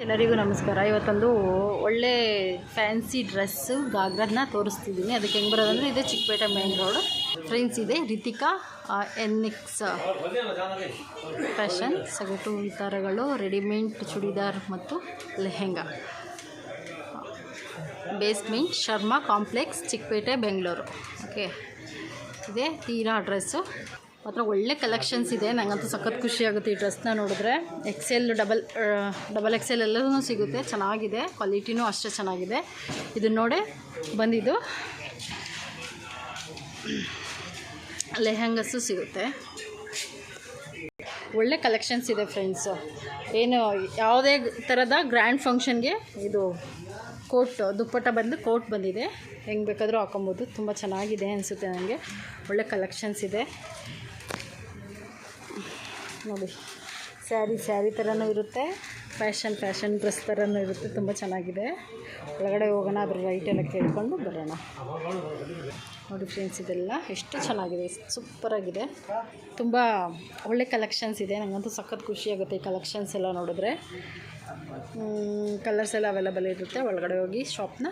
ಎಲ್ಲರಿಗೂ ನಮಸ್ಕಾರ. ಇವತ್ತೊಂದು ಒಳ್ಳೆ ಫ್ಯಾನ್ಸಿ ಡ್ರೆಸ್ಸು ಗಾಗ್ರನ್ನ ತೋರಿಸ್ತಿದ್ದೀನಿ. ಅದಕ್ಕೆ ಹೆಂಗೆ ಬರೋದಂದರೆ ಇದೆ ಚಿಕ್ಕಪೇಟೆ ಮೇನ್ ರೋಡ್. ಫ್ರೆಂಡ್ಸ್ ಇದೆ ರಿತಿಕಾ NX ಫ್ಯಾಷನ್ ಸಗಟು ವಿತಾರಗಳು, ರೆಡಿಮೇಡ್ ಚೂಡಿದಾರ್ ಮತ್ತು lehenga. Basement Sharma complex Chickpet Bengaluru. Okay, ಇದೆ ತೀರಾ ಡ್ರೆಸ್ಸು ಮಾತ್ರ ಒಳ್ಳೆ ಕಲೆಕ್ಷನ್ಸ್ ಇದೆ. ನನಗಂತೂ ಸಖತ್ ಖುಷಿ ಆಗುತ್ತೆ ಈ ಡ್ರೆಸ್ನ ನೋಡಿದ್ರೆ. XL ಡಬಲ್ XL ಎಲ್ಲವೂ ಸಿಗುತ್ತೆ. ಚೆನ್ನಾಗಿದೆ, ಕ್ವಾಲಿಟಿನೂ ಅಷ್ಟೇ ಚೆನ್ನಾಗಿದೆ. ಇದನ್ನ ನೋಡಿ ಬಂದಿದ್ದು ಲೆಹಂಗಸ್ಸು ಸಿಗುತ್ತೆ. ಒಳ್ಳೆ ಕಲೆಕ್ಷನ್ಸ್ ಇದೆ ಫ್ರೆಂಡ್ಸು. ಏನು ಯಾವುದೇ ಥರದ ಗ್ರ್ಯಾಂಡ್ ಫಂಕ್ಷನ್ಗೆ ಇದು ಕೋಟ್ ದುಪ್ಪಟ್ಟ ಬಂದು ಕೋಟ್ ಬಂದಿದೆ. ಹೆಂಗೆ ಬೇಕಾದರೂ ಹಾಕೊಬೋದು. ತುಂಬ ಚೆನ್ನಾಗಿದೆ ಅನಿಸುತ್ತೆ ನನಗೆ. ಒಳ್ಳೆ ಕಲೆಕ್ಷನ್ಸ್ ಇದೆ ನೋಡಿ. ಸ್ಯಾರಿ ಥರನೂ ಇರುತ್ತೆ, ಫ್ಯಾಷನ್ ಡ್ರೆಸ್ ಥರನೂ ಇರುತ್ತೆ. ತುಂಬ ಚೆನ್ನಾಗಿದೆ. ಒಳಗಡೆ ಹೋಗೋಣ, ಅದ್ರ ರೈಟ್ ಎಲ್ಲ ಕೇಳ್ಕೊಂಡು ಬರೋಣ. ನೋಡಿ ಫ್ರೆಂಡ್ಸ್, ಇದೆಲ್ಲ ಎಷ್ಟು ಚೆನ್ನಾಗಿದೆ, ಸೂಪರಾಗಿದೆ. ತುಂಬ ಒಳ್ಳೆ ಕಲೆಕ್ಷನ್ಸ್ ಇದೆ. ನನಗಂತೂ ಸಖತ್ ಖುಷಿಯಾಗುತ್ತೆ ಈ ಕಲೆಕ್ಷನ್ಸ್ ಎಲ್ಲ ನೋಡಿದ್ರೆ. ಕಲರ್ಸ್ ಎಲ್ಲ ಅವೈಲೇಬಲ್ ಇರುತ್ತೆ. ಒಳಗಡೆ ಹೋಗಿ ಶಾಪ್ನ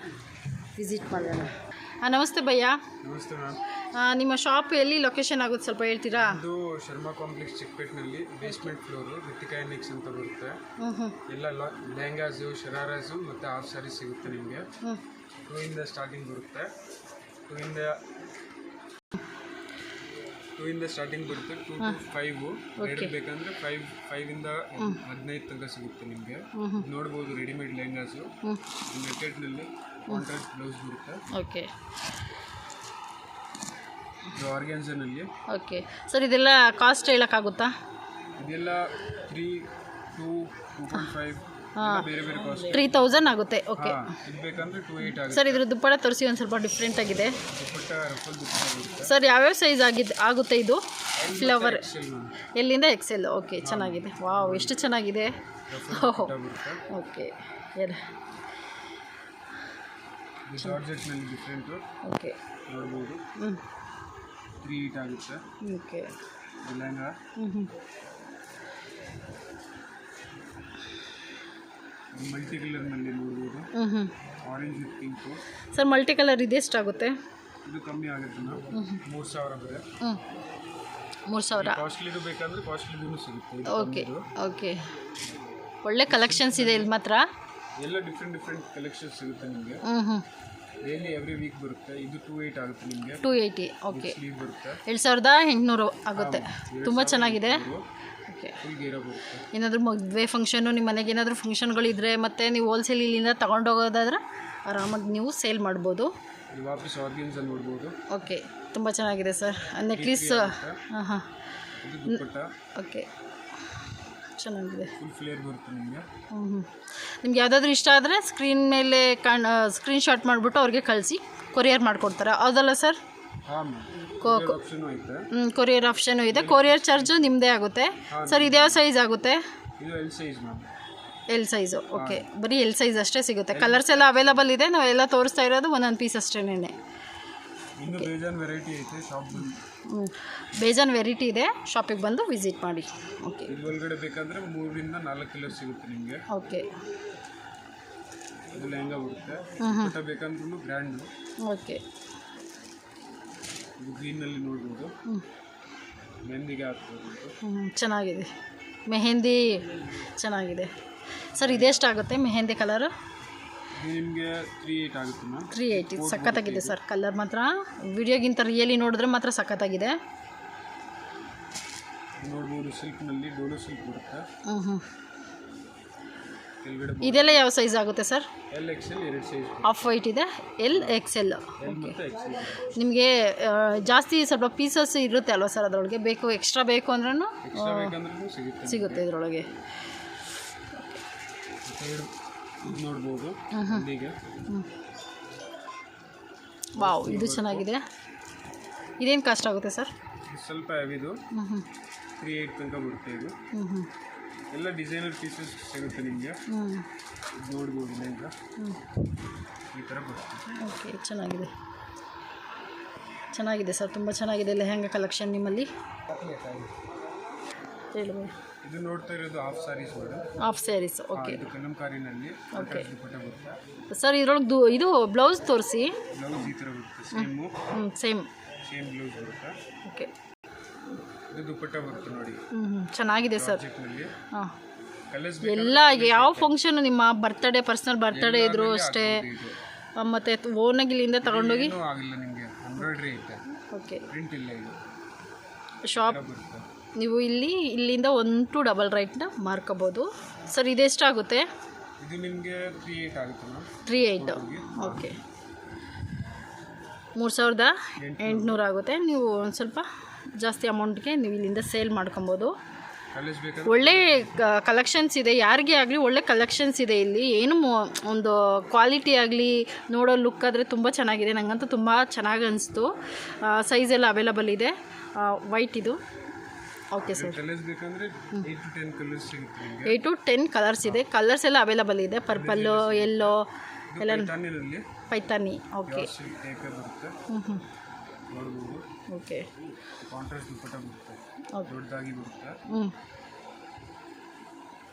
ವಿಸಿಟ್ ಮಾಡೋಣ. ನಮಸ್ತೆ ಭಯ್ಯ. ನಮಸ್ತೆ ಮ್ಯಾಮ್. ನಿಮ್ಮ ಶಾಪ್ ಎಲ್ಲಿ ಲೊಕೇಶನ್ ಆಗುತ್ತೆ ಸ್ವಲ್ಪ ಹೇಳ್ತೀರಾ? ಇದು ಶರ್ಮಾ ಕಾಂಪ್ಲೆಕ್ಸ್ ಚಿಕ್ಕಪೇಟೆನಲ್ಲಿ ಬೇಸ್ಮೆಂಟ್ ಫ್ಲೋರು ರಿತಿಕಾ NX ಅಂತ ಬರುತ್ತೆ. ಎಲ್ಲ ಲೆಹಂಗಾಸು, ಶರಾರಾಸು ಮತ್ತು ಹಾಫ್ ಸ್ಯಾರಿ ಸಿಗುತ್ತೆ ನಿಮಗೆ. 2 ಇಂದ ಸ್ಟಾರ್ಟಿಂಗ್ ಬರುತ್ತೆ. 2 ಇಂದ ಸ್ಟಾರ್ಟಿಂಗ್ ಬರುತ್ತೆ. 2 to 5 ರೇಟ್ ಬೇಕಂದ್ರೆ 5 ಇಂದ 15 ತನಕ ಸಿಗುತ್ತೆ ನಿಮಗೆ. ನೋಡ್ಬೋದು ರೆಡಿಮೇಡ್ ಲೆಹಂಗಾಸು ನೆಟ್ಟೆಡ್ನಲ್ಲಿ ಕಾಂಟ್ರಾಕ್ಟ್ ಬ್ಲೌಸ್ ಬರುತ್ತೆ. ಓಕೆ, ಆರ್ಗ್ಯಾನ್ಸನಲ್ಲಿ. ಓಕೆ ಸರ್, ಇದೆಲ್ಲ ಕಾಸ್ಟ್ ಹೇಳೋಕ್ಕಾಗುತ್ತಾ? ಇದೆಲ್ಲ 3, 2, 2.5 ಬೇರೆ ಬೇರೆ ಕಾಸ್ಟ್. 3000 ಆಗುತ್ತೆ. ಓಕೆ, ಇದು ಬೇಕಂದ್ರೆ 28 ಆಗುತ್ತೆ. ಸರ್, ಇದ್ರ ದುಪ್ಪಟ್ಟ ತೋರಿಸಿ ಒಂದು ಸ್ವಲ್ಪ ಡಿಫ್ರೆಂಟ್ ಆಗಿದೆ. ದುಪ್ಪಟ್ಟ ರಫಲ್ ದುಪ್ಪಟ್ಟ ಬರುತ್ತೆ. ಸರ್, ಯಾವ್ಯಾವ ಸೈಜ್ ಆಗುತ್ತೆ ಇದು? ಫ್ಲವರ್ XL ಎಲ್ಲಿಂದ XL. ಓಕೆ, ಚೆನ್ನಾಗಿದೆ. ವಾವ್, ಎಷ್ಟು ಚೆನ್ನಾಗಿದೆ. ಬರುತ್ತೆ. Okay, ಜಾರ್ಜೆಟ್ನಲ್ಲಿ different. ಓಕೆ, ನೋಡ್ಬೋದು. 3 ಆಗುತ್ತೆ. ಓಕೆ, ಲೆಹಂಗಾ ಮಲ್ಟಿ ಕಲರ್ನಲ್ಲಿ ನೋಡ್ಬೋದು. Orange with pink. Sir, multi colour ಇದೆ ಎಷ್ಟಾಗುತ್ತೆ? ಇದು ಕಮ್ಮಿ ಆಗುತ್ತೆ ನಾವು 3000 ಬರುತ್ತೆ. 3000. ಕಾಸ್ಟ್ಲಿದು ಬೇಕಂದ್ರೆ ಕಾಸ್ಟ್ಲಿದು ಸಿಗುತ್ತೆ. ಓಕೆ, ಓಕೆ, ಒಳ್ಳೆ ಕಲೆಕ್ಷನ್ಸ್ ಇದೆ ಇಲ್ಲಿ ಮಾತ್ರ. ಎಲ್ಲ ಡಿಫ್ರೆಂಟ್ ಕಲೆಕ್ಷನ್ಸ್ ಸಿಗುತ್ತೆ ನಿಮಗೆ. ಡೈಲಿ ಎವ್ರಿ ವೀಕ್ ಬರುತ್ತೆ. ಇದು 28 ಆಗುತ್ತೆ ನಿಮಗೆ. 280. ಓಕೆ, ಸ್ಲೀವ್ ಬರುತ್ತೆ. 2800 ಆಗುತ್ತೆ. ತುಂಬ ಚೆನ್ನಾಗಿದೆ. ಓಕೆ, ಬರುತ್ತೆ. ಏನಾದರೂ ಮದುವೆ ಫಂಕ್ಷನು, ನಿಮ್ಮ ಮನೆಗೆ ಏನಾದರೂ ಫಂಕ್ಷನ್ಗಳಿದ್ರೆ ಮತ್ತು ನೀವು ಹೋಲ್ಸೇಲ್ ಇಲ್ಲಿಂದ ತೊಗೊಂಡೋಗೋದಾದ್ರೆ ಆರಾಮಾಗಿ ನೀವು ಸೇಲ್ ಮಾಡ್ಬೋದು. ವಾಪಸ್ ಆರ್ಗನ್ಸ್ ನೋಡ್ಬೋದು. ಓಕೆ, ತುಂಬ ಚೆನ್ನಾಗಿದೆ ಸರ್. ನೆಕ್ಲೆಸ್. ಹಾಂ, ಇದು ದುಪ್ಪಟ್ಟ. ಓಕೆ, ಚೆನ್ನಾಗಿದೆ. ಫುಲ್ ಫ್ಲೇರ್ ಬರುತ್ತೆ ನಿಮಗೆ. ನಿಮ್ಗೆ ಯಾವುದಾದ್ರೂ ಇಷ್ಟ ಆದರೆ ಸ್ಕ್ರೀನ್ ಮೇಲೆ ಸ್ಕ್ರೀನ್ಶಾಟ್ ಮಾಡಿಬಿಟ್ಟು ಅವ್ರಿಗೆ ಕಳಿಸಿ ಕೊರಿಯರ್ ಮಾಡಿಕೊಡ್ತಾರೆ. ಹೌದಲ್ಲ ಸರ್? ಹಾಂ, ಕೊರಿಯರ್ ಆಪ್ಷನು ಇದೆ. ಕೊರಿಯರ್ ಚಾರ್ಜು ನಿಮ್ಮದೇ ಆಗುತ್ತೆ. ಸರ್, ಇದ್ಯಾವ ಸೈಜ್ ಆಗುತ್ತೆ? ಇದು L size ma'am. L size. Okay, ಬರೀ L ಸೈಜ್ ಅಷ್ಟೇ ಸಿಗುತ್ತೆ. ಕಲರ್ಸ್ ಎಲ್ಲ ಅವೈಲೇಬಲ್ ಇದೆ. ನಾವೆಲ್ಲ ತೋರಿಸ್ತಾ ಇರೋದು ಒಂದೊಂದು ಪೀಸ್ ಅಷ್ಟೇನೆ. ಇನ್ನು ಬೇಜಾನ್ ವೆರೈಟಿ ಐತೆ ಶಾಪ್. ಬೇಜಾನ್ ವೆರೈಟಿ ಇದೆ. ಶಾಪಿಗೆ ಬಂದು ವಿಸಿಟ್ ಮಾಡಿ. ಓಕೆ, ಇದು ಒಳಗಡೆ ಬೇಕಂದ್ರೆ 3 ಇಂದ 4 ಕಲರ್ ಸಿಗುತ್ತೆ ನಿಮಗೆ. ಓಕೆ, ಇದು ಲೆಹಂಗಾ ಬರುತ್ತೆ. ದುಪ್ಪಟ್ಟ ಬೇಕಂದ್ರೂ ಬ್ರ್ಯಾಂಡು. ಓಕೆ, ಇದು ಗ್ರೀನಲ್ಲಿ ನೋಡ್ಬೋದು. ಮೆಹಂದಿಗೆ ಹಾಕ್ಬೋದು. ಚೆನ್ನಾಗಿದೆ. ಮೆಹಂದಿ ಚೆನ್ನಾಗಿದೆ. ಸರ್, ಇದೆಷ್ಟಾಗುತ್ತೆ ಮೆಹಂದಿ ಕಲರು? ಇದು ನಿಮಗೆ 380 ಆಗುತ್ತೆ ಮ್ಯಾಮ್. 380. ಸಖತ್ತಾಗಿದೆ ಸರ್. ಕಲರ್ ಮಾತ್ರ ವಿಡಿಯೋಗಿಂತ ರಿಯಲಿ ನೋಡಿದ್ರೆ ಮಾತ್ರ ಸಖತ್ತಾಗಿದೆ. ನೋಡ್ಬೋದು ಸಿಲ್ಕ್ನಲ್ಲಿ ಡೋಲೋ ಸಿಲ್ಕ್ ಬರುತ್ತೆ. ಇದೆಲ್ಲ ಯಾವ ಸೈಜ್ ಆಗುತ್ತೆ sir? L XL 2 size. Of white ಇದೆ, L XL. ಮತ್ತು XL. ನಿಮಗೆ ಜಾಸ್ತಿ ಸ್ವಲ್ಪ ಪೀಸಸ್ ಇರುತ್ತೆ ಅಲ್ವಾ ಸರ್ ಅದರೊಳಗೆ? ಎಕ್ಸ್ಟ್ರಾ ಬೇಕು ಅಂದ್ರೂ ಸಿಗುತ್ತೆ ಇದರೊಳಗೆ. ನೋಡ್ಬೋದು. ವಾವ್, ಇದು ಚೆನ್ನಾಗಿದೆ. ಇದೇನು ಕಾಸ್ಟ್ ಆಗುತ್ತೆ ಸರ್? ಸ್ವಲ್ಪ ಹೆವಿದು 38 ತನಕ ಬರುತ್ತೆ. ಇದು ಎಲ್ಲ ಡಿಸೈನರ್ ಪೀಸಸ್ ಸಿಗುತ್ತೆ ನಿಮಗೆ. ನೋಡ್ಬೋದು ಲೆಹಂಗಾ ಈ ಥರ ಬರುತ್ತೆ. ಓಕೆ, ಚೆನ್ನಾಗಿದೆ ಸರ್. ತುಂಬ ಚೆನ್ನಾಗಿದೆ ಲೆಹಂಗಾ ಕಲೆಕ್ಷನ್ ನಿಮ್ಮಲ್ಲಿ. ಹೇಳಿ. ಇದು ನೋಡ್ತಾ ಇರೋದು half sarees madam. Half sarees. Okay. ಇದು ಕಲಂಕಾರಿನಲ್ಲಿ ಓಕೆ ದುಪ್ಪಟ್ಟ ಬರುತ್ತೆ ಸರ್. ಇದ್ರೊಳಗೆ ಇದು ಬ್ಲೌಸ್ ತೋರಿಸಿ. ಬ್ಲೌಸ್ ಈ ಥರ ಬರುತ್ತೆ ಸೇಮ್ ಬ್ಲೌಸ್ ಬರುತ್ತೆ. ಓಕೆ. ಇದು ದುಪ್ಪಟ್ಟ ಬರುತ್ತೆ ನೋಡಿ. ಚೆನ್ನಾಗಿದೆ ಸರ್. ಹಾಂ ಕಲರ್ಸ್ ಎಲ್ಲ ಯಾವ ಫಂಕ್ಷನ್ ನಿಮ್ಮ ಬರ್ತಡೇ ಪರ್ಸನಲ್ ಬರ್ತಡೇ ಇದ್ರು ಅಷ್ಟೇ, ಮತ್ತು ಓನಾಗಿ ಇಲ್ಲಿಂದ ತಗೊಂಡೋಗಿ ಏನೂ ಆಗಿಲ್ಲ ನಿಮಗೆ. ಎಂಬ್ರಾಯ್ಡ್ರಿ ಐತೆ. ಓಕೆ. ಪ್ರಿಂಟ್ ಇಲ್ಲ. ಇದು ಶಾಪ್ ಬರುತ್ತೆ. ನೀವು ಇಲ್ಲಿಂದ 1 to ಡಬಲ್ ರೈಟ್ನ ಮಾರ್ಕೋಬೋದು ಸರ್. ಇದೆಷ್ಟಾಗುತ್ತೆ? ಇದು ನಿಮಗೆ 38 ಆಗುತ್ತೆ ಮ್ಯಾಮ್. 38. ಓಕೆ. 3800 ಆಗುತ್ತೆ. ನೀವು ಒಂದು ಸ್ವಲ್ಪ ಜಾಸ್ತಿ ಅಮೌಂಟ್ಗೆ ನೀವು ಇಲ್ಲಿಂದ ಸೇಲ್ ಮಾಡ್ಕೊಬೋದು. ಒಳ್ಳೆ ಕಲೆಕ್ಷನ್ಸ್ ಇದೆ. ಯಾರಿಗೆ ಆಗಲಿ ಒಳ್ಳೆ ಕಲೆಕ್ಷನ್ಸ್ ಇದೆ ಇಲ್ಲಿ. ಏನು ಒಂದು ಕ್ವಾಲಿಟಿ ಆಗಲಿ ನೋಡೋ ಲುಕ್ ಆದರೆ ತುಂಬ ಚೆನ್ನಾಗಿದೆ. ನನಗಂತೂ ತುಂಬ ಚೆನ್ನಾಗಿ ಅನಿಸ್ತು. ಸೈಜ್ ಎಲ್ಲ ಅವೈಲಬಲ್ ಇದೆ. ವೈಟ್ ಇದು. Okay sir. 8 to 10 ಕಲರ್ಸ್ ಇದೆ. ಕಲರ್ಸ್ ಎಲ್ಲ ಅವೈಲಬಲ್ ಇದೆ. ಪರ್ಪಲ್ಲು, ಯೆಲ್ಲೋ ಎಲ್ಲ ಪೈತಾನಿ. ಓಕೆ. ಓಕೆ. ಕಾಂಟ್ರಾಸ್ಟ್ ದುಪ್ಪಟ್ಟ ಬರುತ್ತೆ. ದೊಡ್ಡದಾಗಿ ಬರುತ್ತೆ.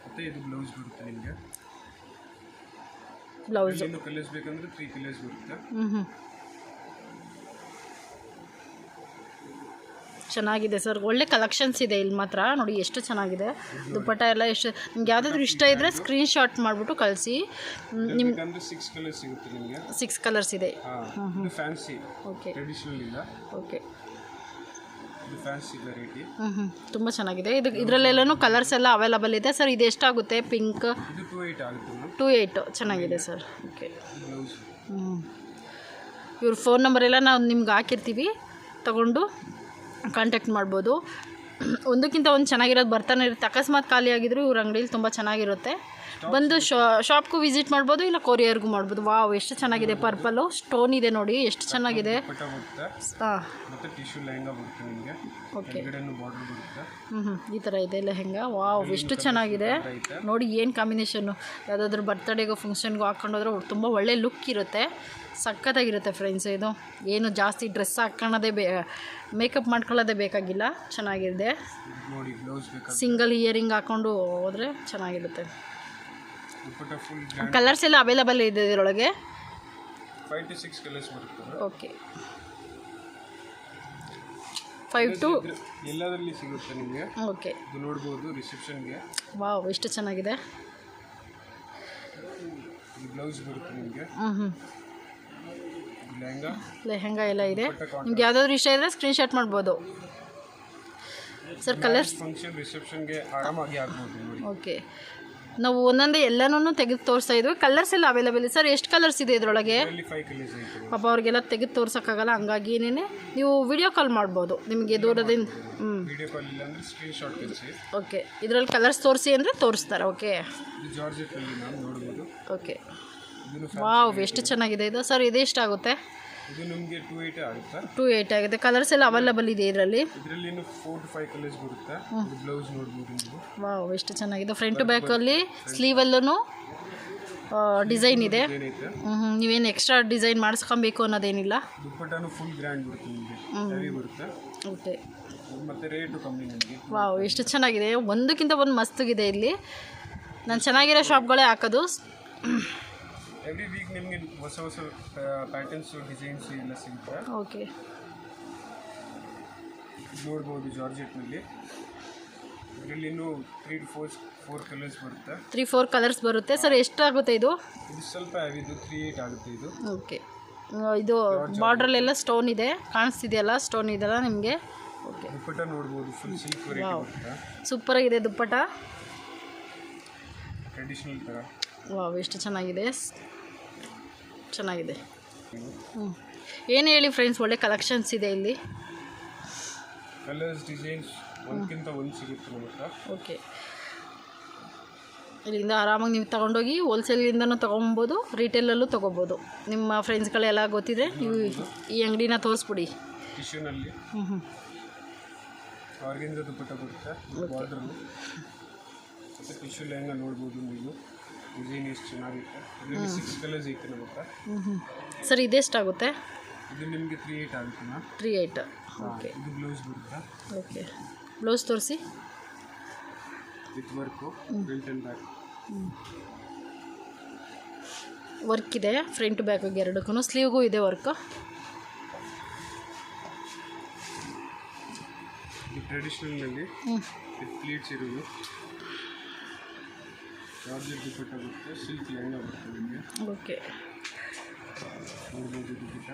ಮತ್ತೆ ಇದು ಬ್ಲೌಸ್ ಬರುತ್ತೆ ನಿಮಗೆ. ಬ್ಲೌಸ್ ಇನ್ನು ಕಲರ್ಸ್ ಬೇಕಂದ್ರೆ 3 ಕಲರ್ಸ್ ಬರುತ್ತೆ. ಚೆನ್ನಾಗಿದೆ ಸರ್. ಒಳ್ಳೆ ಕಲೆಕ್ಷನ್ಸ್ ಇದೆ ಇಲ್ಲಿ ಮಾತ್ರ. ನೋಡಿ ಎಷ್ಟು ಚೆನ್ನಾಗಿದೆ ದುಪ್ಪಟ್ಟ ಎಲ್ಲ. ಎಷ್ಟು ನಿಮ್ಗೆ ಯಾವುದಾದ್ರೂ ಇಷ್ಟ ಇದ್ದರೆ ಸ್ಕ್ರೀನ್ಶಾಟ್ ಮಾಡಿಬಿಟ್ಟು ಕಳಿಸಿ. ನಿಮ್ಗೆ 6 ಕಲರ್ಸ್ ಸಿಗುತ್ತೆ ನಿಮಗೆ. 6 ಕಲರ್ಸ್ ಇದೆ. ಇದು ಫ್ಯಾನ್ಸಿ. ಓಕೆ. ಟ್ರೆಡಿಷನಲ್ ಇಲ್ಲ. ಓಕೆ. ಇದು ಫ್ಯಾನ್ಸಿ ವೆರೈಟಿ. ತುಂಬ ಚೆನ್ನಾಗಿದೆ. ಇದರಲ್ಲೆಲ್ಲನೂ ಕಲರ್ಸ್ ಎಲ್ಲ ಅವೈಲಬಲ್ ಇದೆ ಸರ್. ಇದು ಎಷ್ಟಾಗುತ್ತೆ? ಪಿಂಕ್. ಇದು 28 ಆಗುತ್ತೆ. 28 ಚೆನ್ನಾಗಿದೆ ಸರ್. ಓಕೆ. ಇವ್ರ ಫೋನ್ ನಂಬರ್ ಎಲ್ಲ ನಾವು ನಿಮ್ಗೆ ಹಾಕಿರ್ತೀವಿ, ತಗೊಂಡು ಕಾಂಟ್ಯಾಕ್ಟ್ ಮಾಡ್ಬೋದು. ಒಂದಕ್ಕಿಂತ ಒಂದು ಚೆನ್ನಾಗಿರೋದು ಬರ್ತಾನೆ ಇರುತ್ತೆ. ಅಕಸ್ಮಾತ್ ಖಾಲಿ ಆಗಿದ್ರು ಇವ್ರ ಅಂಗಡಿಲಿ ತುಂಬ ಚೆನ್ನಾಗಿರುತ್ತೆ. ಬಂದು ಶಾಪ್ಗೂ ವಿಸಿಟ್ ಮಾಡ್ಬೋದು, ಇಲ್ಲ ಕೊರಿಯರ್ಗೂ ಮಾಡ್ಬೋದು. ವಾವ್ ಎಷ್ಟು ಚೆನ್ನಾಗಿದೆ. ಪರ್ಪಲ್ಲು ಸ್ಟೋನ್ ಇದೆ ನೋಡಿ, ಎಷ್ಟು ಚೆನ್ನಾಗಿದೆ. ಹಾಂ. ಓಕೆ. ಈ ಥರ ಇದೆ ಲೆಹೆಂಗಾ. ವಾವ್ ಎಷ್ಟು ಚೆನ್ನಾಗಿದೆ ನೋಡಿ. ಏನು ಕಾಂಬಿನೇಷನ್ನು. ಯಾವುದಾದ್ರೂ ಬರ್ತಡೇಗೋ ಫಂಕ್ಷನ್ಗೂ ಹಾಕ್ಕೊಂಡೋದ್ರೆ ತುಂಬ ಒಳ್ಳೆ ಲುಕ್ ಇರುತ್ತೆ. ಸಖತ್ತಾಗಿರುತ್ತೆ ಫ್ರೆಂಡ್ಸ್. ಇದು ಏನು ಜಾಸ್ತಿ ಡ್ರೆಸ್ ಹಾಕ್ಕೊಳ್ಳೋದೇ ಮೇಕಪ್ ಮಾಡ್ಕೊಳ್ಳೋದೇ ಬೇಕಾಗಿಲ್ಲ. ಚೆನ್ನಾಗಿದೆ. ಸಿಂಗಲ್ ಇಯರಿಂಗ್ ಹಾಕ್ಕೊಂಡು ಹೋದರೆ ಚೆನ್ನಾಗಿರುತ್ತೆ. ಕಲರ್ಸ್ ಎಲ್ಲ ಅವೈಲಬಲ್ ಇದೆ ಇದರೊಳಗೆ. 5 to 6 ಕಲರ್ಸ್ ಬರುತ್ತೆ. ಓಕೆ. 5 to ಎಲ್ಲದರಲ್ಲಿ ಸಿಗುತ್ತೆ ನಿಮಗೆ. ಓಕೆ. ಇದು ನೋಡಬಹುದು ರಿಸೆಪ್ಷನ್ಗೆ. ವಾವ್ ಎಷ್ಟು ಚೆನ್ನಾಗಿದೆ. ಈ ಬ್ಲೌಸ್ ಬರುತ್ತೆ ನಿಮಗೆ. ಲೆಹೆಂಗಾ ಎಲ್ಲ ಇದೆ. ನಿಮ್ಗೆ ಯಾವುದಾದ್ರೂ ಇಷ್ಟ ಇದ್ದರೆ ಸ್ಕ್ರೀನ್ಶಾಟ್ ಮಾಡ್ಬೋದು ಸರ್. ಕಲರ್ಸ್ ಫಂಕ್ಷನ್ ರಿಸೆಪ್ಷನ್ಗೆ ಆರಾಮಾಗಿ ಆಗ್ಬೋದು ನೋಡಿ. ಓಕೆ. ನಾವು ಒಂದೊಂದೇ ಎಲ್ಲನೂ ತೆಗೆದು ತೋರಿಸ್ತಾ ಇದ್ವಿ. ಕಲರ್ಸ್ ಎಲ್ಲ ಅವೈಲಬಲ್ ಇದೆ ಸರ್. ಎಷ್ಟು ಕಲರ್ಸ್ ಇದೆ ಇದರೊಳಗೆ? 5 ಕಲರ್ಸ್ ಐತೆ. ಪಾಪ ಅವ್ರಿಗೆಲ್ಲ ತೆಗೆದು ತೋರ್ಸೋಕ್ಕಾಗಲ್ಲ, ಹಂಗಾಗಿ ನೀವು ವಿಡಿಯೋ ಕಾಲ್ ಮಾಡ್ಬೋದು ನಿಮಗೆ ದೂರದಿಂದ. ವಿಡಿಯೋ ಕಾಲ್ ಇಲ್ಲ ಅಂದರೆ ಸ್ಕ್ರೀನ್ಶಾಟ್ ಕಳಿಸಿ. ಓಕೆ. ಇದರಲ್ಲಿ ಕಲರ್ಸ್ ತೋರಿಸಿ ಅಂದರೆ ತೋರಿಸ್ತಾರೆ. ಓಕೆ. ಇದು ಜಾರ್ಜೆಟ್ಟಲ್ಲಿ ನಾವು ನೋಡ್ಬೋದು. ಓಕೆ. ವಾವ್ ಎಷ್ಟು ಚೆನ್ನಾಗಿದೆ ಇದು ಸರ್. ಇದು ಎಷ್ಟಾಗುತ್ತೆ? ಇದು ನಿಮಗೆ 28 ಆಗುತ್ತೆ. 28 ಆಗುತ್ತೆ. ಕಲರ್ಸ್ ಎಲ್ಲ ಅವೈಲಬಲ್ ಇದೆ ಇದರಲ್ಲಿ. ಇದರಲ್ಲಿ 4 to 5 ಕಲರ್ಸ್ ಬರುತ್ತೆ. ಇದು ಬ್ಲೌಸ್ ನೋಡ್ಬೋದು ನೀವು. ವಾವ್ ಎಷ್ಟು ಚೆನ್ನಾಗಿದೆ. ಫ್ರಂಟ್ ಟು ಬ್ಯಾಕಲ್ಲಿ ಸ್ಲೀವಲ್ಲೂ ಡಿಸೈನ್ ಇದೆ. ನೀವೇನು ಎಕ್ಸ್ಟ್ರಾ ಡಿಸೈನ್ ಮಾಡಿಸ್ಕೊಬೇಕು ಅನ್ನೋದೇನಿಲ್ಲ. ದುಪ್ಪಟ್ಟನು ಫುಲ್ ಗ್ರ್ಯಾಂಡ್ ಬರುತ್ತೆ ನಿಮಗೆ. ಹೆವಿ ಬರುತ್ತೆ. ಓಕೆ. ಮತ್ತು ರೇಟು ಕಮ್ಮಿ ನಿಮಗೆ. ವಾವ್ ಎಷ್ಟು ಚೆನ್ನಾಗಿದೆ. ಒಂದಕ್ಕಿಂತ ಒಂದು ಮಸ್ತಾಗಿದೆ ಇಲ್ಲಿ. ನಾನು ಚೆನ್ನಾಗಿರೋ ಶಾಪ್ಗಳೇ ಹಾಕೋದು. ಎವ್ರಿ ವೀಕ್ ನಿಮಗೆ ಹೊಸ ಹೊಸ ಪ್ಯಾಟರ್ನ್ಸು ಡಿಸೈನ್ಸ್ ಎಲ್ಲ ಸಿಗುತ್ತೆ. ಓಕೆ. ನೋಡ್ಬೋದು ಜಾರ್ಜೆಟ್ನಲ್ಲಿ. ಇದರಲ್ಲಿ ಇನ್ನೂ 3 to 4 ಕಲರ್ಸ್ ಬರುತ್ತೆ. 3-4 ಕಲರ್ಸ್ ಬರುತ್ತೆ ಸರ್. ಎಷ್ಟಾಗುತ್ತೆ ಇದು? ಇದು ಸ್ವಲ್ಪ ಇದು 38 ಆಗುತ್ತೆ ಇದು. ಓಕೆ. ಇದು ಬಾರ್ಡ್ರಲ್ಲೆಲ್ಲ ಸ್ಟೋನ್ ಇದೆ, ಕಾಣಿಸ್ತಿದೆಯಲ್ಲ ಸ್ಟೋನ್ ಇದೆಲ್ಲ ನಿಮಗೆ. ಓಕೆ. ದುಪ್ಪಟ್ಟ ನೋಡ್ಬೋದು ಫುಲ್ ಸಿಲ್ಕ್ ವೆರೈಟಿ ಬರುತ್ತೆ. ಸೂಪರಾಗಿದೆ ದುಪ್ಪಟ್ಟ. ಟ್ರೆಡಿಷನಲ್ ಥರ. ವಾವ್ ಎಷ್ಟು ಚೆನ್ನಾಗಿದೆ. ಚೆನ್ನಾಗಿದೆ. ಏನು ಹೇಳಿ ಫ್ರೆಂಡ್ಸ್, ಒಳ್ಳೆ ಕಲೆಕ್ಷನ್ಸ್ ಇದೆ ಇಲ್ಲಿ. ಕಲರ್ಸ್ ಡಿಸೈನ್ಸ್ ಒಂದಕ್ಕಿಂತ ಒಂದು ಸಿಗುತ್ತೆ ನಮಗೆ. ಓಕೆ. ಇಲ್ಲಿಂದ ಆರಾಮಾಗಿ ನೀವು ತೊಗೊಂಡೋಗಿ ಹೋಲ್ಸೇಲಿಂದನೂ ತೊಗೊಬೋದು, ರಿಟೇಲಲ್ಲೂ ತೊಗೋಬೋದು. ನಿಮ್ಮ ಫ್ರೆಂಡ್ಸ್ಗಳೆಲ್ಲ ಗೊತ್ತಿದೆ, ನೀವು ಈ ಅಂಗಡಿನ ತೋರಿಸ್ಬಿಡಿ. ಟಿಶ್ಯೂನಲ್ಲಿ ಆರ್ಗೆಂಜಾ ದುಪ್ಪಟ್ಟ ಬರುತ್ತೆ ಬಾರ್ಡ್ರಲ್ಲಿ. ಮತ್ತು ಟಿಶ್ಯೂ ಲೆಹಂಗಾ ನೋಡ್ಬೋದು ನೀವು. ಡಿಸೈನ್ ಎಷ್ಟು ಚೆನ್ನಾಗಿರುತ್ತೆ. ಇದರಲ್ಲಿ 6 ಕಲರ್ಸ್ ಐತೆ ನಮ್ಮ ಹತ್ರ. ಸರ್ ಇದೆಷ್ಟಾಗುತ್ತೆ? ಇದು ನಿಮಗೆ 38 ಆಗುತ್ತೆ ಮ್ಯಾಮ್. 38. ಓಕೆ. ಇದು ಬ್ಲೌಸ್ ಬರುತ್ತೆ. ಓಕೆ. ಬ್ಲೌಸ್ ತೋರಿಸಿ. With work front and back. Work ಇದೆ ಫ್ರಂಟ್ ಬ್ಯಾಕಿಗೆ ಎರಡಕ್ಕೂ. ಸ್ಲೀವ್ಗೂ ಇದೆ ವರ್ಕ್. ಟ್ರೆಡಿಷ್ನಲ್ನಲ್ಲಿ ವಿತ್ ಪ್ಲೀಟ್ಸ್ ಇರೋದು. ಜಾರ್ಜೆಟ್ ದುಪ್ಪಟ್ಟ ಬರುತ್ತೆ, ಸಿಲ್ಕ್ ಲೆಹಂಗಾ ಬರುತ್ತೆ ನಿಮಗೆ. ಓಕೆ, ನೋಡ್ಬೋದು ದುಪ್ಪಟ್ಟ.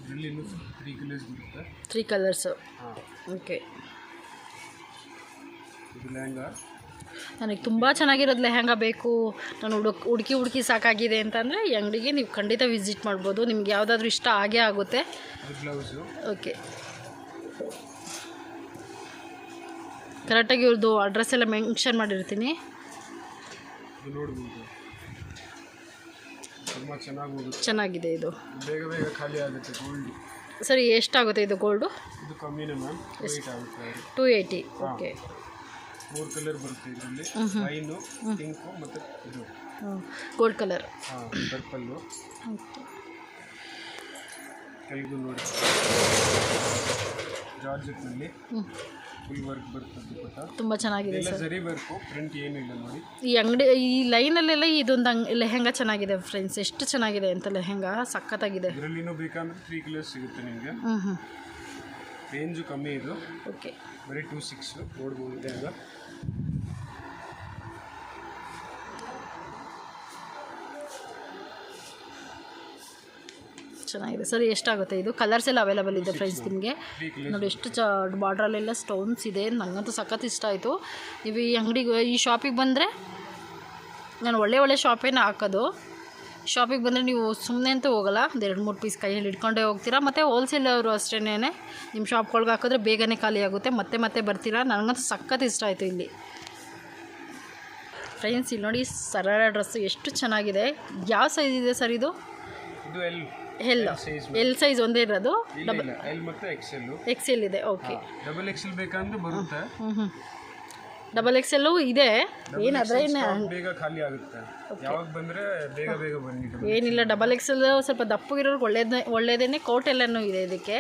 ಇದರಲ್ಲಿ ಇನ್ನೂ 3 ಕಲರ್ಸ್ ಬರುತ್ತೆ. 3 ಕಲರ್ಸು. ಹಾಂ, ಓಕೆ. ಇದು ಲೆಹಂಗಾ. ನನಗೆ ತುಂಬ ಚೆನ್ನಾಗಿರೋದು ಲೆಹಂಗಾ ಬೇಕು, ನಾನು ಹುಡುಕಿ ಸಾಕಾಗಿದೆ ಅಂತಂದರೆ ಈ ಅಂಗಡಿಗೆ ನೀವು ಖಂಡಿತ ವಿಸಿಟ್ ಮಾಡ್ಬೋದು. ನಿಮ್ಗೆ ಯಾವುದಾದ್ರೂ ಇಷ್ಟ ಆಗೇ ಆಗುತ್ತೆ. ಇದು ಬ್ಲೌಸು. ಓಕೆ, ಕರೆಕ್ಟಾಗಿ ಇವ್ರದ್ದು ಅಡ್ರೆಸ್ ಎಲ್ಲ ಮೆನ್ಷನ್ ಮಾಡಿರ್ತೀನಿ. ಇದು ನೋಡ್ಬೋದು, ತುಂಬ ಚೆನ್ನಾಗಿ ಹೋಗುತ್ತೆ. ಚೆನ್ನಾಗಿದೆ ಇದು. ಬೇಗ ಬೇಗ ಖಾಲಿ ಆಗುತ್ತೆ. ಗೋಲ್ಡ್ ಸರಿ, ಎಷ್ಟಾಗುತ್ತೆ ಇದು ಗೋಲ್ಡು? ಇದು ಕಮ್ಮಿನೇ ಮ್ಯಾಮ್, 280 ಆಗುತ್ತೆ. 280. ಓಕೆ. 4 ಕಲರ್ ಬರುತ್ತೆ ಇದರಲ್ಲಿ. ವೈನು, ಪಿಂಕು ಮತ್ತು ಇದು ಗೋಲ್ಡ್ ಕಲರ್. ಹಾಂ, ಪರ್ಪಲ್ಲು. ಕೆಳಗೂ ನೋಡಿ ಜಾರ್ಜೆಟ್ನಲ್ಲಿ ಫುಲ್ ವರ್ಕ್ ಬರುತ್ತೆ ದುಪ್ಪಟ್ಟ. ತುಂಬ ಚೆನ್ನಾಗಿದೆ ಎಲ್ಲ ಸರ್. ಸರಿ ವರ್ಕು, ಪ್ರಿಂಟ್ ಏನೂ ಇಲ್ಲ ನೋಡಿ. ಈ ಅಂಗಡಿ ಈ ಲೈನಲ್ಲೆಲ್ಲ ಇದೊಂದು ಲೆಹಂಗಾ ಚೆನ್ನಾಗಿದೆ ಫ್ರೆಂಡ್ಸ್. ಎಷ್ಟು ಚೆನ್ನಾಗಿದೆ ಅಂತ ಲೆಹಂಗಾ, ಸಖತ್ತಾಗಿದೆ. ಇದರಲ್ಲಿನೂ ಬೇಕಂದ್ರೆ 3 ಕಲರ್ಸ್ ಸಿಗುತ್ತೆ ನಿಮಗೆ. ಹ್ಞೂ. ರೇಂಜು ಕಮ್ಮಿ ಇದು, ಓಕೆ. ಬರೀ 26 ನೋಡ್ಬೋದು ಲೆಹಂಗಾ. ಚೆನ್ನಾಗಿದೆ ಸರ್. ಎಷ್ಟಾಗುತ್ತೆ ಇದು? ಕಲರ್ಸ್ ಎಲ್ಲ ಅವೈಲೇಬಲ್ ಇದೆ ಫ್ರೆಂಡ್ಸ್ ನಿಮಗೆ. ನೋಡಿ ಎಷ್ಟು ಬಾರ್ಡ್ರಲ್ಲೆಲ್ಲ ಸ್ಟೋನ್ಸ್ ಇದೆ. ನನಗಂತೂ ಸಖತ್ ಇಷ್ಟ ಆಯಿತು. ನೀವು ಈ ಅಂಗಡಿಗೆ, ಈ ಶಾಪಿಗೆ ಬಂದರೆ, ನಾನು ಒಳ್ಳೆ ಶಾಪೇನ ಹಾಕೋದು. ಶಾಪಿಗೆ ಬಂದರೆ ನೀವು ಸುಮ್ಮನೆ ಅಂತೂ ಹೋಗೋಲ್ಲ, ಒಂದು 2-3 ಪೀಸ್ ಕೈಯಲ್ಲಿ ಹಿಡ್ಕೊಂಡೇ ಹೋಗ್ತೀರಾ. ಮತ್ತು ಹೋಲ್ಸೇಲವರು ಅಷ್ಟೇನೆ, ನಿಮ್ಮ ಶಾಪ್ಗಳ್ಗೆ ಹಾಕಿದ್ರೆ ಬೇಗನೆ ಖಾಲಿ ಆಗುತ್ತೆ, ಮತ್ತೆ ಬರ್ತೀರಾ. ನನಗಂತೂ ಸಖತ್ ಇಷ್ಟ ಆಯಿತು ಇಲ್ಲಿ ಫ್ರೆಂಡ್ಸ್. ಇಲ್ಲಿ ನೋಡಿ ಸರಾರ ಡ್ರೆಸ್ಸು ಎಷ್ಟು ಚೆನ್ನಾಗಿದೆ. ಯಾವ ಸೈಜ್ ಇದೆ ಸರ್ ಇದು? ಇದು ಎಲ್ ಸೈಜ್ ಒಂದೇ ಇರೋದು? ಎಲ್ ಮತ್ತು ಎಕ್ಸೆಲ್ ಇದೆ. ಓಕೆ. ಡಬಲ್ ಎಕ್ಸೆಲ್ ಬೇಕಂದ್ರೆ ಬರುತ್ತೆ. ಡಬಲ್ ಎಕ್ಸೆಲ್ಲು ಇದೆ. ಏನಾದರೆ ಬೇಗ ಖಾಲಿ ಆಗುತ್ತೆ. ಯಾವಾಗ ಬಂದರೆ ಬೇಗ ಬನ್ನಿ. ಏನಿಲ್ಲ, ಡಬಲ್ ಎಕ್ಸೆಲ್ ಸ್ವಲ್ಪ ದಪ್ಪಗಿರೋರ್ಗೆ ಒಳ್ಳೇದೇನೆ. ಕೋಟ್ ಎಲ್ಲನೂ ಇದೆ ಇದಕ್ಕೆ.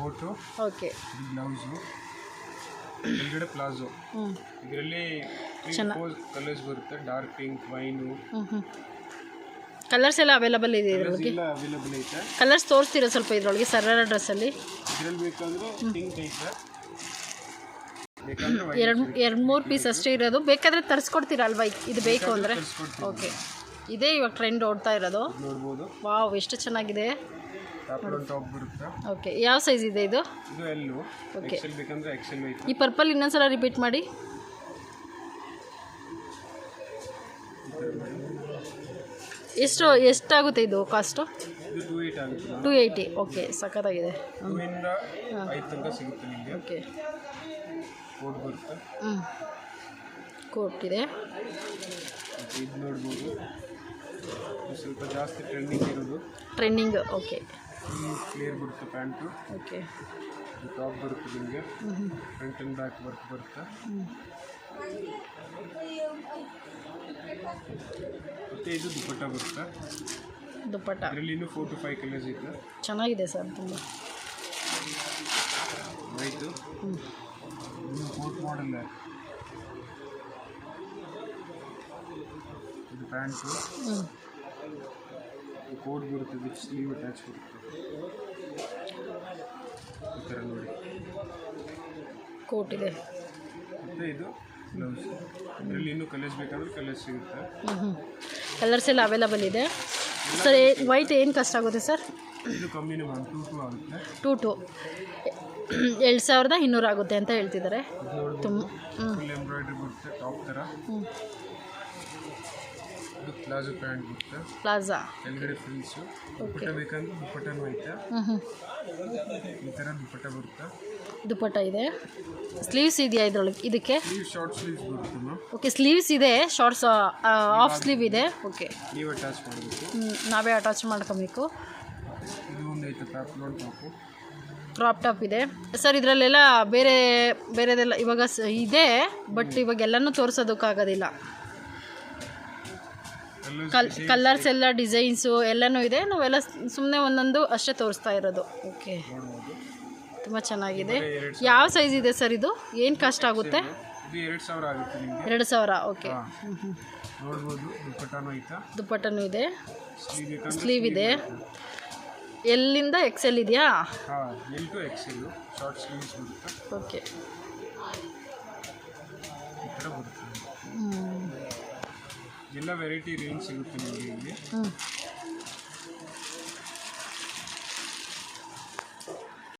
ಕೋಟು. ಓಕೆ. ಬ್ಲೌಸು, ಕೆಳಗಡೆ ಪ್ಲಾಜೋ. ಇದರಲ್ಲಿ 4 ಕಲರ್ಸ್ ಬರುತ್ತೆ. Dark pink, wine. ಕಲರ್ಸ್ ಎಲ್ಲ ಅವೈಲೇಬಲ್ ಇದೆ ಇದರೊಳಗೆ. ಅವೈಲೇಬಲ್ ಐತೆ. ಕಲರ್ಸ್ ತೋರಿಸ್ತೀರಾ ಸ್ವಲ್ಪ ಇದರೊಳಗೆ ಸರಾರ ಡ್ರೆಸ್ಸಲ್ಲಿ? ಇದರಲ್ಲಿ ಬೇಕಂದ್ರೆ ಪಿಂಕ್ ಐತೆ, 2-3 ಪೀಸ್ ಅಷ್ಟೇ ಇರೋದು. ಬೇಕಾದರೆ ತರಿಸ್ಕೊಡ್ತೀರಾ ಅಲ್ವಾ ಇದು ಬೇಕು ಅಂದರೆ? ಓಕೆ. ಇದೇ ಇವಾಗ ಟ್ರೆಂಡ್ ಓಡ್ತಾ ಇರೋದು. ನೋಡ್ಬೋದು. ವಾವ್, ಎಷ್ಟು ಚೆನ್ನಾಗಿದೆ. ಟಾಪ್ ಬರುತ್ತೆ. ಓಕೆ. ಯಾವ ಸೈಜ್ ಇದೆ ಇದು? ಇದು ಎಲ್ಲು. ಓಕೆ. ಎಕ್ಸೆಲ್ ಬೇಕಂದ್ರೆ ಎಕ್ಸೆಲ್ ಐತೆ. ಈ ಪರ್ಪಲ್ ಇನ್ನೊಂದ್ಸಲ ರಿಪೀಟ್ ಮಾಡಿ. ಎಷ್ಟಾಗುತ್ತೆ ಇದು ಕಾಸ್ಟು? ಇದು 280 ಆಗುತ್ತೆ. 280. ಓಕೆ, ಸಖತ್ತಾಗಿದೆ. 2 ಇಂದ 5 ತನಕ ಸಿಗುತ್ತೆ ನಿಮಗೆ. ಓಕೆ. ಕೋಟ್ ಬರುತ್ತೆ. ಕೋಟ್ ಇದೆ. ಇದು ನೋಡ್ಬೋದು, ಸ್ವಲ್ಪ ಜಾಸ್ತಿ ಟ್ರೆಂಡಿಂಗ್ ಇರೋದು. ಟ್ರೆಂಡಿಂಗ್. ಓಕೆ. ಕ್ಲಿಯರ್ ಬರುತ್ತೆ ಪ್ಯಾಂಟು. ಓಕೆ. ಟಾಪ್ ಬರುತ್ತೆ ನಿಮಗೆ. ಫ್ರಂಟ್ ಆ್ಯಂಡ್ ಬ್ಯಾಕ್ ವರ್ಕ್ ಬರುತ್ತೆ. ಮತ್ತು ಇದು ದುಪ್ಪಟ್ಟ ಬರುತ್ತೆ. ದುಪ್ಪಟ್ಟ. ಇದರಲ್ಲಿ ಇನ್ನೂ 4 to 5 ಕಲರ್ಸ್ ಇದೆ. ಚೆನ್ನಾಗಿದೆ ಸರ್ ತುಂಬ. ಆಯಿತು. ಇದು ಕೋಟ್ ಮಾಡಲ್. ಇದು ಪ್ಯಾಂಟು. ಕೋಟ್ ಬರುತ್ತೆ, ವಿತ್ ಸ್ಲೀವ್ ಅಟ್ಯಾಚ್ ಬರುತ್ತೆ. ಈ ಥರ ನೋಡಿ ಕೋಟ್ ಇದೆ. ಮತ್ತು ಇದು ಬ್ಲೌಸ್. ಇದರಲ್ಲಿ ಇನ್ನೂ ಕಲರ್ಸ್ ಬೇಕಾದ್ರೆ ಕಲರ್ಸ್ ಸಿಗುತ್ತೆ. ಕಲರ್ಸ್ ಎಲ್ಲ ಅವೈಲೇಬಲ್ ಇದೆ ಸರ್. ವೈಟ್ ಏನು ಕಷ್ಟ ಆಗುತ್ತೆ ಸರ್? ಇದು ಕಮ್ಮಿನೇ ಮ್ಯಾಮ್, 2 ಆಗುತ್ತೆ. 2200 ಆಗುತ್ತೆ ಅಂತ ಹೇಳ್ತಿದ್ದಾರೆ. ತುಂಬ ಫುಲ್ ಎಂಬ್ರಾಯ್ಡ್ರಿ ಬರುತ್ತೆ ಟಾಪ್ ಥರ. ಇದು ಪ್ಲಾಜೋ ಪ್ಯಾಂಟ್ ಬರುತ್ತೆ. ಪ್ಲಾಜಾ. ಕೆಳಗಡೆ ಫ್ರಿಲ್ಸು. ದುಪ್ಪಟ್ಟ ಬೇಕಂದ್ರೆ ದುಪ್ಪಟ್ಟನೂ ಐತೆ. ಈ ಥರ ದುಪ್ಪಟ್ಟ ಬರುತ್ತೆ. ದುಪ್ಪಟ್ಟ ಇದೆ. ಸ್ಲೀವ್ಸ್ ಇದೆಯಾ ಇದರೊಳಗೆ? ಇದಕ್ಕೆ ಶಾರ್ಟ್ ಸ್ಲೀವ್ಸ್ ಬರುತ್ತೆ ಮ್ಯಾಮ್. ಓಕೆ. ಸ್ಲೀವ್ಸ್ ಇದೆ, ಶಾರ್ಟ್ಸ್ ಆಫ್ ಸ್ಲೀವ್ ಇದೆ. ಓಕೆ. ನೀವು ಅಟ್ಯಾಚ್ ಮಾಡಬೇಕು. ನಾವೇ ಅಟ್ಯಾಚ್ ಮಾಡ್ಕೊಬೇಕು. ಇದು ಒಂದು ಐತೆ ಪ್ಯಾಪ್ಲೋನ್ ಟಾಪು. ಕ್ರಾಪ್ ಟಾಪ್ ಇದೆ ಸರ್. ಇದರಲ್ಲೆಲ್ಲ ಬೇರೆದೆಲ್ಲ ಇವಾಗ ಇದೆ, ಬಟ್ ಇವಾಗೆಲ್ಲನೂ ತೋರಿಸೋದಕ್ಕಾಗೋದಿಲ್ಲ. ಕಲರ್ಸ್ ಎಲ್ಲ ಡಿಸೈನ್ಸು ಎಲ್ಲನೂ ಇದೆ. ನಾವೆಲ್ಲ ಸುಮ್ಮನೆ ಒಂದೊಂದು ಅಷ್ಟೇ ತೋರಿಸ್ತಾ ಇರೋದು. ಓಕೆ. ತುಂಬ ಚೆನ್ನಾಗಿದೆ. ಯಾವ ಸೈಜ್ ಇದೆ ಸರ್ ಇದು? ಏನು ಕಾಸ್ಟ್ ಆಗುತ್ತೆ? ಇದು ಇದು 2000 ಆಗುತ್ತೆ ನಿಮಗೆ. 2000. ಓಕೆ. ನೋಡ್ಬೋದು ದುಪ್ಪಟ್ಟನೂ ಐತಾ, ದುಪ್ಪಟ್ಟನೂ ಇದೆ, ಸ್ಲೀವ್ ಇದೆ. ಎಲ್ಲಿಂದ XL ಇದೆಯಾ? ಹಾಂ, L to XL short sleeves ಬರುತ್ತೆ. ಓಕೆ. ಈ ಥರ ಬರುತ್ತೆ. ಎಲ್ಲ ವೆರೈಟಿ ರೇಂಜ್ ಸಿಗುತ್ತೆ ನಿಮಗೆ ಇಲ್ಲಿ.